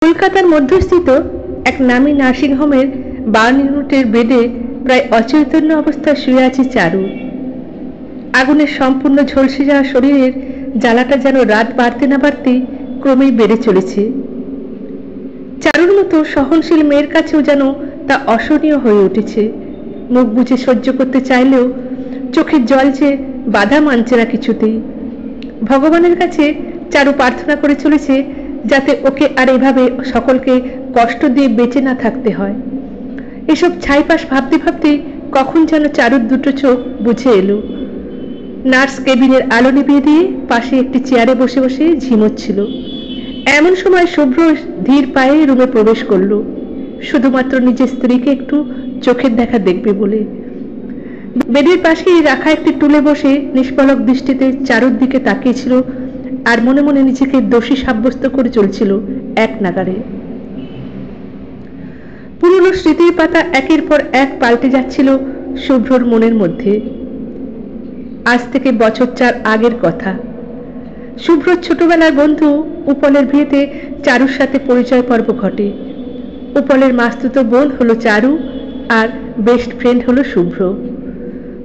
কলকাতার মধ্যস্থিত এক নামী নার্সিংহোমের 52 ইউনিটের বেডে প্রায় অচৈতন্য অবস্থায় শুয়ে আছে চারু। আগুনের সম্পূর্ণ ঝলসে যাওয়া শরীরের জ্বালাটা যেন রাত বাড়তে না বাড়তেই ক্রমেই বেড়ে চলেছে। চারুর মতো সহনশীল মেয়ের কাছেও যেন তা অসহনীয় হয়ে উঠেছে। মুখ বুজে সহ্য করতে চাইলেও চোখের জল যে বাধা মানছে না কিছুতেই। ভগবানের কাছে চারু প্রার্থনা করে চলেছে যাতে ওকে আর এভাবে সকলকে কষ্ট দিয়ে বেঁচে না থাকতে হয়। এসব ছাইপাশ ভাবতে ভাবতে কখন যেন চারুর দুটো চোখ বুঝে এলো। নার্স কেবিনের আলো নিভিয়ে দিয়ে পাশে একটি চেয়ারে বসে বসে ঝিমোচ্ছিল। এমন সময় শুভ্র ধীর পায়ে রুমে প্রবেশ করলো, শুধুমাত্র নিজের স্ত্রীকে একটু চোখের দেখা দেখবে বলে। বেডের পাশেই রাখা একটি টুলে বসে নিষ্পলক দৃষ্টিতে চারুর দিকে তাকিয়েছিল আর মনে মনে নিজেকে দোষী সাব্যস্ত করে চলছিল এক নাগাড়ে। পুরনো স্মৃতির পাতা একের পর এক পাল্টে যাচ্ছিল শুভ্রর মনের মধ্যে। আজ থেকে বছর 4 আগের কথা। শুভ্রর ছোটবেলার বন্ধু উপলের বিয়েতে চারুর সাথে পরিচয় পর্ব ঘটে। উপলের মাস্তুতো বোন হলো চারু আর বেস্ট ফ্রেন্ড হলো শুভ্র।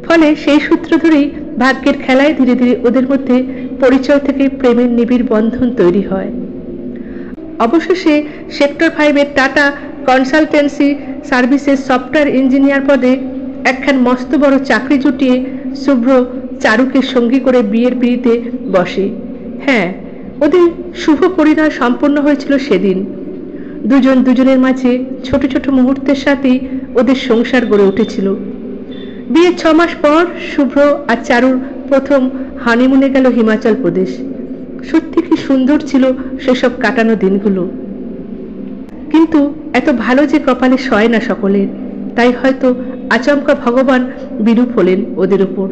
ফলে সেই সূত্র ধরেই ভাগ্যের খেলায় ধীরে ধীরে ওদের মধ্যে পরিচয় থেকে প্রেমের নিবিড় বন্ধন তৈরি হয়। অবশেষে সেক্টর 5-এর টাটা কনসালটেন্সি সার্ভিসের সফটওয়্যার ইঞ্জিনিয়ার পদে একখান মস্ত বড় চাকরি জুটিয়ে শুভ্র চারুকে সঙ্গী করে বিয়ের পিঁড়িতে বসে। হ্যাঁ, ওদের শুভ পরিণয় সম্পন্ন হয়েছিল সেদিন। দুজন দুজনের মাঝে ছোট ছোট মুহূর্তের সাথেই ওদের সংসার গড়ে উঠেছিল। বিয়ের 6 মাস পর শুভ্র আর চারুর প্রথম হানিমুনে গেল হিমাচল প্রদেশ। সত্যি কি সুন্দর ছিল সেসব কাটানো দিনগুলো। কিন্তু এত ভালো যে কপালে সয় না সকলের, তাই হয়তো আচমকা ভগবান বিরূপ হলেন ওদের উপর।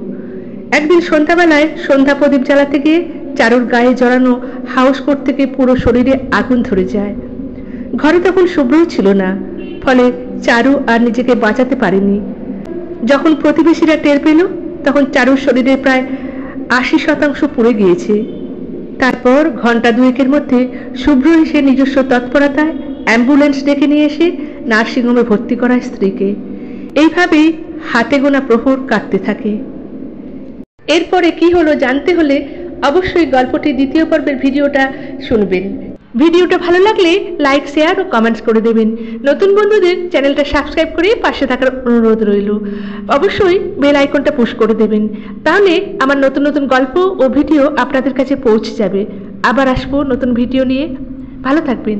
একদিন সন্ধ্যাবেলায় সন্ধ্যা প্রদীপ জ্বালাতে গিয়ে চারুর গায়ে জড়ানো হাউস কোট থেকে পুরো শরীরে আগুন ধরে যায়। ঘরে তখন শুভ্রও ছিল না, ফলে চারু আর নিজেকে বাঁচাতে পারেনি। যখন প্রতিবেশীরা টের পেল তখন চারুর শরীরে প্রায় 80% পুড়ে গিয়েছে। তারপর ঘন্টা দুয়েকের মধ্যে শুভ্র এসে নিজস্ব তৎপরতায় অ্যাম্বুলেন্স ডেকে নিয়ে এসে নার্সিংহোমে ভর্তি করায় স্ত্রীকে। এইভাবেই হাতে গোনা প্রহর কাটতে থাকে। এরপরে কি হলো জানতে হলে অবশ্যই গল্পটির দ্বিতীয় পর্বের ভিডিওটা শুনবেন। ভিডিওটা ভালো লাগলে লাইক, শেয়ার ও কমেন্টস করে দেবেন। নতুন বন্ধুদের চ্যানেলটা সাবস্ক্রাইব করে পাশে থাকার অনুরোধ রইল। অবশ্যই বেল আইকনটা পুশ করে দেবেন, তাহলে আমার নতুন নতুন গল্প ও ভিডিও আপনাদের কাছে পৌঁছে যাবে। আবার আসবো নতুন ভিডিও নিয়ে। ভালো থাকবেন।